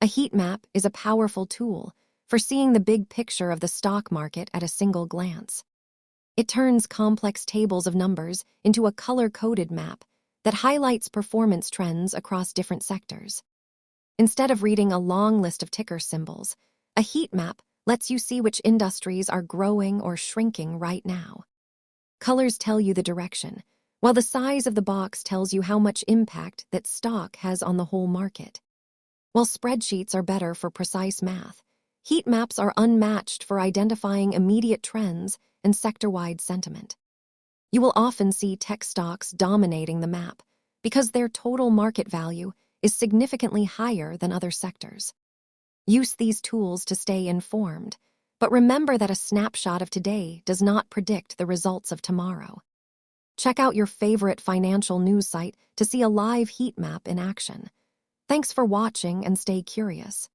A heat map is a powerful tool for seeing the big picture of the stock market at a single glance. It turns complex tables of numbers into a color-coded map that highlights performance trends across different sectors. Instead of reading a long list of ticker symbols, a heat map lets you see which industries are growing or shrinking right now. Colors tell you the direction, while the size of the box tells you how much impact that stock has on the whole market. While spreadsheets are better for precise math, heat maps are unmatched for identifying immediate trends and sector-wide sentiment. You will often see tech stocks dominating the map because their total market value is significantly higher than other sectors. Use these tools to stay informed, but remember that a snapshot of today does not predict the results of tomorrow. Check out your favorite financial news site to see a live heat map in action. Thanks for watching and stay curious.